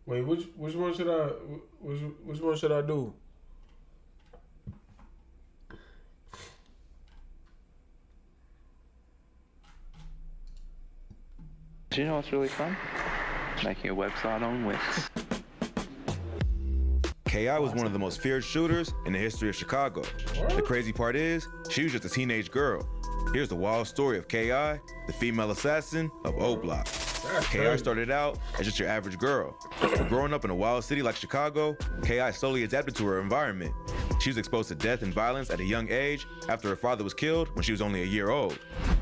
Wait, which one should I which one should I do? Do you know what's really fun? Making a website on Wix. K.I. was one of the most feared shooters in the history of Chicago. The crazy part is, she was just a teenage girl. Here's the wild story of K.I., the female assassin of O Block. K.I. started out as just your average girl. But growing up in a wild city like Chicago, K.I. slowly adapted to her environment. She was exposed to death and violence at a young age after her father was killed when she was only a year old.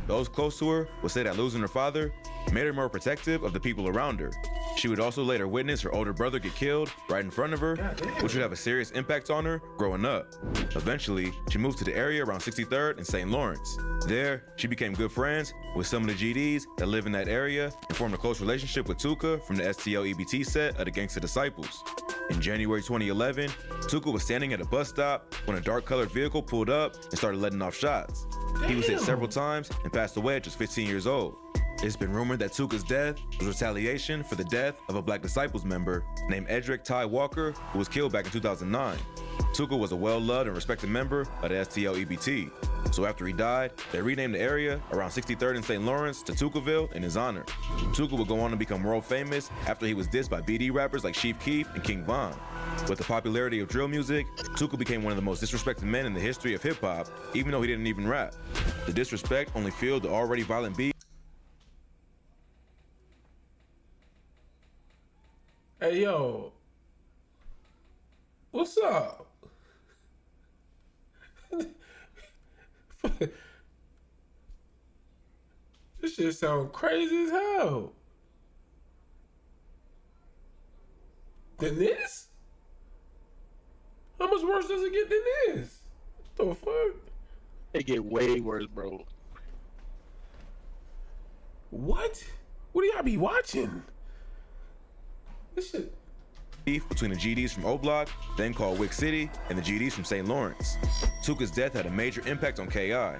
Those close to her would say that losing her father made her more protective of the people around her. She would also later witness her older brother get killed right in front of her, which would have a serious impact on her growing up. Eventually, she moved to the area around 63rd and St. Lawrence. There, she became good friends with some of the GDs that live in that area and formed a close relationship with Tuka from the STL EBT set of the Gangsta Disciples. In January 2011, Tuka was standing at a bus stop when a dark-colored vehicle pulled up and started letting off shots. He was hit several times and passed away at just 15 years old. It's been rumored that Tuka's death was retaliation for the death of a Black Disciples member named Edric Ty Walker, who was killed back in 2009. Tuka was a well-loved and respected member of the STL EBT. So after he died, they renamed the area around 63rd and St. Lawrence to Tukaville in his honor. Tuka would go on to become world famous after he was dissed by BD rappers like Chief Keef and King Von. With the popularity of drill music, Tuka became one of the most disrespected men in the history of hip-hop, even though he didn't even rap. The disrespect only fueled the already violent beat. Hey yo, what's up? This shit sound crazy as hell. Than this? How much worse does it get than this? What the fuck? It get way worse, bro. What? What do y'all be watching? This shit. Beef between the GDs from O Block, then called Wick City, and the GDs from St. Lawrence. Tuka's death had a major impact on K.I.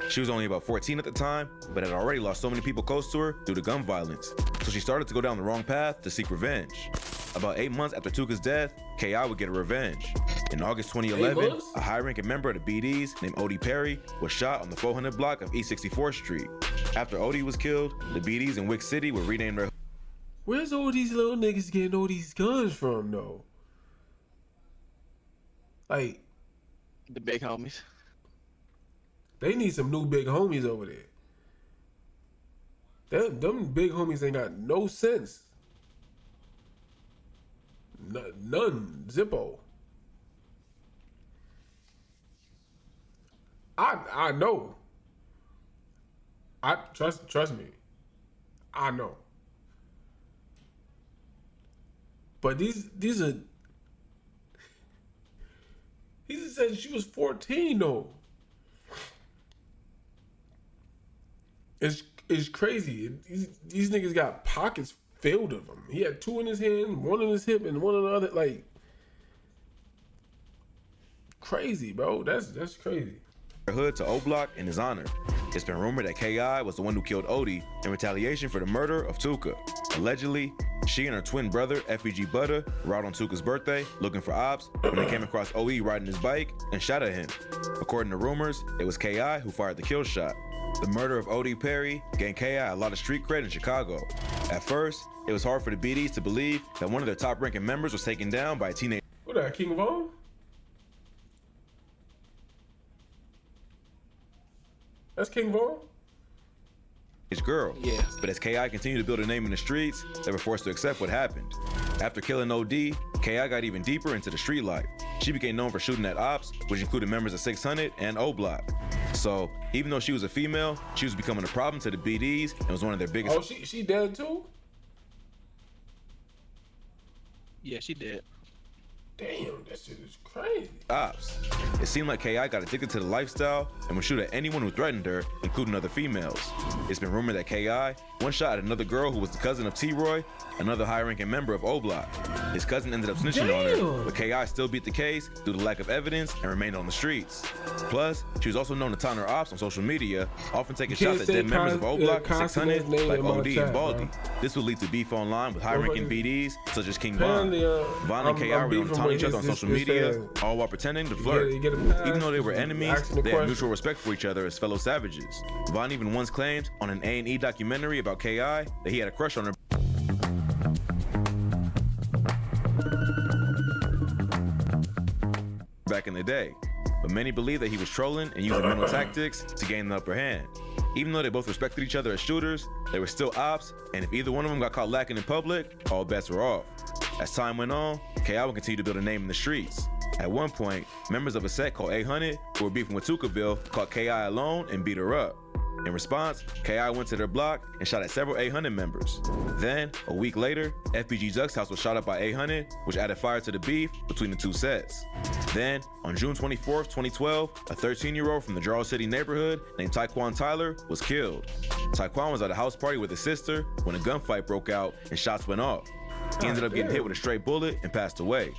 She was only about 14 at the time, but had already lost so many people close to her due to gun violence, so she started to go down the wrong path to seek revenge. About 8 months after Tuka's death, K.I. would get her revenge. In August 2011, a high-ranking member of the BDs named Odie Perry was shot on the 400 block of East 64th Street. After Odie was killed, the BDs in Wick City would rename their. Where's all these little niggas getting all these guns from, though? Like, The big homies. they need some new big homies over there. Them big homies ain't got no sense. None. Zippo. I know. I trust me. I know. But these are. He just said she was 14 though. It's crazy. These niggas got pockets filled of them. He had two in his hand, one in his hip, and one in the other. Like, crazy, bro. That's crazy. Hood to O Block in his honor. It's been rumored that K.I. was the one who killed Odie in retaliation for the murder of Tuka. Allegedly, she and her twin brother, FBG Butter, were out on Tuka's birthday looking for ops when they came across OE riding his bike and shot at him. According to rumors, it was K.I. who fired the kill shot. The murder of Odie Perry gained K.I. a lot of street cred in Chicago. At first, it was hard for the BDs to believe that one of their top-ranking members was taken down by a teenage. What that, King Von? That's King Von? Girl. Yeah. But as K.I. continued to build a name in the streets, they were forced to accept what happened. After killing OD, K.I. got even deeper into the street life. She became known for shooting at ops, which included members of 600 and O Block. So, even though she was a female, she was becoming a problem to the BDs and was one of their biggest. Oh, she dead too? Yeah, she did. Damn, that shit is crazy. Ops. It seemed like KI got addicted to the lifestyle and would shoot at anyone who threatened her, including other females. It's been rumored that KI one shot at another girl who was the cousin of T-Roy, another high-ranking member of O-Block. His cousin ended up snitching on her, but KI still beat the case due to lack of evidence and remained on the streets. Plus, she was also known to taunt her ops on social media, often taking shots at dead members of O-Block and 600 like OD and Baldy. This would lead to beef online with high-ranking BDs such as King Von. Von and KI were known to taunt each other on social media, all while pretending to flirt. Even though they were enemies, they had mutual respect for each other as fellow savages. Von even once claimed on an A&E documentary about KI that he had a crush on her back in the day, but many believe that he was trolling and using mental tactics to gain the upper hand. Even though they both respected each other as shooters, they were still ops, and if either one of them got caught lacking in public, all bets were off. As time went on, KI would continue to build a name in the streets. At one point, members of a set called 800, who were beefing with Tukaville, caught KI alone and beat her up. In response, KI went to their block and shot at several 800 members. Then, a week later, FBG Zuck's house was shot up by 800, which added fire to the beef between the two sets. Then, on June 24th, 2012, a 13-year-old from the Jarrell City neighborhood named Taekwon Tyler was killed. Taekwon was at a house party with his sister when a gunfight broke out and shots went off. He ended up getting hit with a stray bullet and passed away.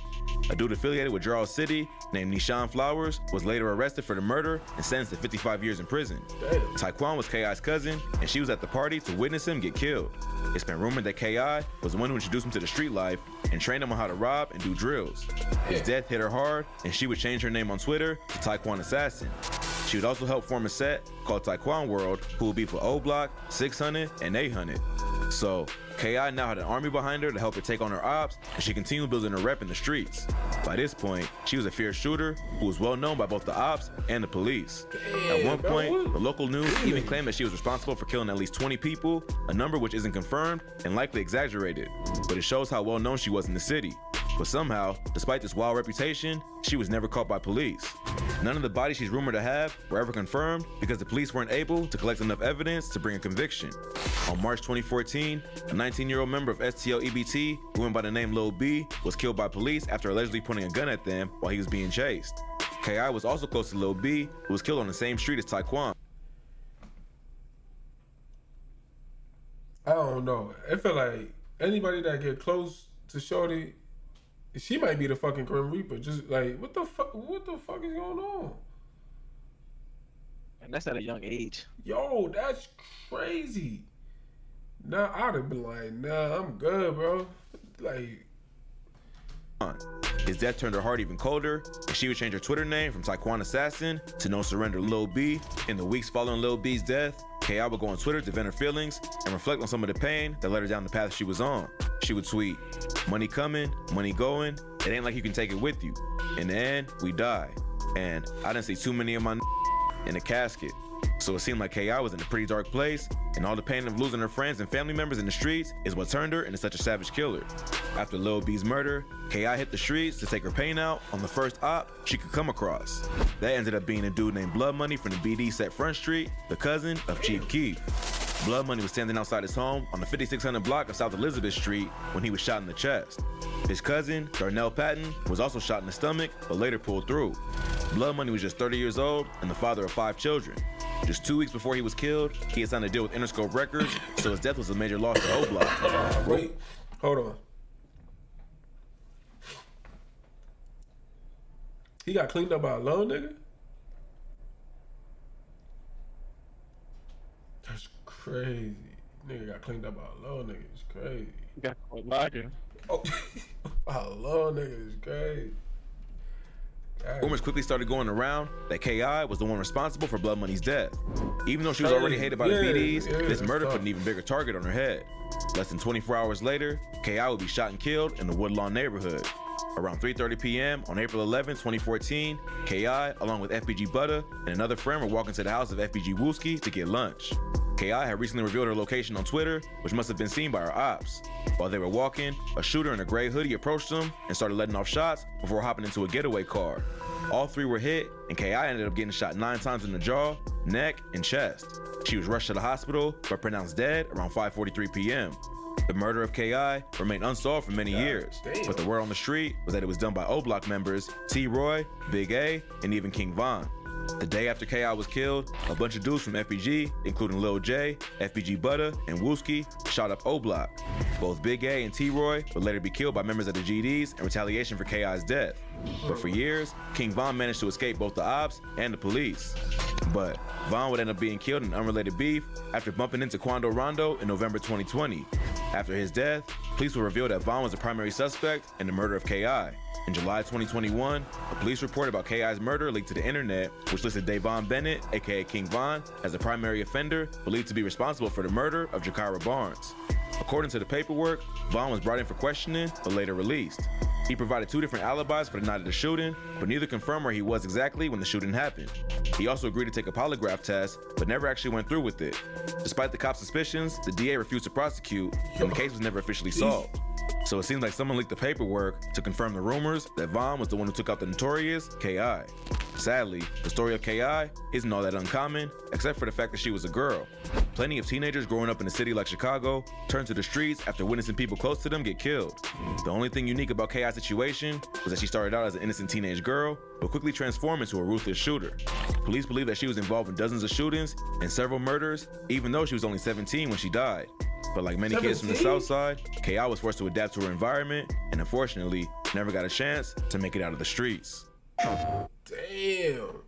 A dude affiliated with Jarrell City named Nishan Flowers was later arrested for the murder and sentenced to 55 years in prison. Taekwon was KI's cousin, and she was at the party to witness him get killed. It's been rumored that KI was the one who introduced him to the street life and trained him on how to rob and do drills. His death hit her hard, and she would change her name on Twitter to Taekwon Assassin. She would also help form a set called Taekwon World, who would be for O-Block, 600, and 800. So, KI now had an army behind her to help her take on her ops, and she continued building her rep in the streets. By this point, she was a fierce shooter who was well known by both the ops and the police. At one point, the local news even claimed that she was responsible for killing at least 20 people, a number which isn't confirmed and likely exaggerated, but it shows how well known she was in the city. But somehow, despite this wild reputation, she was never caught by police. None of the bodies she's rumored to have were ever confirmed because the police weren't able to collect enough evidence to bring a conviction. On March 2014, a 19-year-old member of STL EBT, who went by the name Lil B, was killed by police after allegedly pointing a gun at them while he was being chased. KI was also close to Lil B, who was killed on the same street as Taekwon. I don't know. I feel like anybody that get close to Shorty, she might be the fucking Grim Reaper. Just like, what the fuck is going on? And that's at a young age. Yo, that's crazy. Nah, I'd have been like, nah, I'm good, bro. Like, his death turned her heart even colder, and she would change her Twitter name from Taekwon Assassin to No Surrender Lil B. In the weeks following Lil B's death, KI would go on Twitter to vent her feelings and reflect on some of the pain that led her down the path she was on. She would tweet, "Money coming, money going, it ain't like you can take it with you. In the end, we die. And I didn't see too many of my in a casket." So it seemed like KI was in a pretty dark place, and all the pain of losing her friends and family members in the streets is what turned her into such a savage killer. After Lil B's murder, KI hit the streets to take her pain out on the first op she could come across. That ended up being a dude named Blood Money from the BD set Front Street, the cousin of Chief Keef. Blood Money was standing outside his home on the 5600 block of South Elizabeth Street when he was shot in the chest. His cousin, Darnell Patton, was also shot in the stomach, but later pulled through. Blood Money was just 30 years old and the father of 5 children. Just 2 weeks before he was killed, he had signed a deal with Interscope Records, so his death was a major loss to O-Block. wait, hold on. He got cleaned up by a little nigga? That's crazy. Nigga got cleaned up by a little nigga. It's crazy. You got caught locking. Oh, by a little nigga is crazy. Rumors quickly started going around that KI was the one responsible for Blood Money's death. Even though she was already hated by the BDs, this murder put an even bigger target on her head. Less than 24 hours later, KI would be shot and killed in the Woodlawn neighborhood. Around 3:30 p.m. on April 11, 2014, KI, along with FBG Butter and another friend, were walking to the house of FBG Wooski to get lunch. KI had recently revealed her location on Twitter, which must have been seen by her ops. While they were walking, a shooter in a gray hoodie approached them and started letting off shots before hopping into a getaway car. All 3 were hit, and KI ended up getting shot 9 times in the jaw, neck, and chest. She was rushed to the hospital, but pronounced dead around 5:43 p.m. The murder of K.I. remained unsolved for many years, damn. but the word on the street was that it was done by O-Block members T-Roy, Big A, and even King Von. The day after K.I. was killed, a bunch of dudes from FBG, including Lil J, FBG Butter, and Wooski, shot up O-Block. Both Big A and T-Roy would later be killed by members of the GDs in retaliation for K.I.'s death. But for years, King Von managed to escape both the ops and the police. But Von would end up being killed in unrelated beef after bumping into Quando Rondo in November 2020. After his death, police will reveal that Von was the primary suspect in the murder of K.I. In July 2021, a police report about K.I.'s murder leaked to the internet, which listed Davon Bennett, aka King Von, as the primary offender believed to be responsible for the murder of Jakara Barnes. According to the paperwork, Von was brought in for questioning, but later released. He provided 2 different alibis for the night of the shooting, but neither confirmed where he was exactly when the shooting happened. He also agreed to take a polygraph test, but never actually went through with it. Despite the cops' suspicions, the DA refused to prosecute, and the case was never officially solved. So it seems like someone leaked the paperwork to confirm the rumors that Von was the one who took out the notorious K.I. Sadly, the story of K.I. isn't all that uncommon, except for the fact that she was a girl. Plenty of teenagers growing up in a city like Chicago turn to the streets after witnessing people close to them get killed. The only thing unique about K.I.'s situation was that she started out as an innocent teenage girl, but quickly transformed into a ruthless shooter. Police believe that she was involved in dozens of shootings and several murders, even though she was only 17 when she died. But like many kids from the South Side, K.I. was forced to adapt to her environment and unfortunately never got a chance to make it out of the streets. Damn.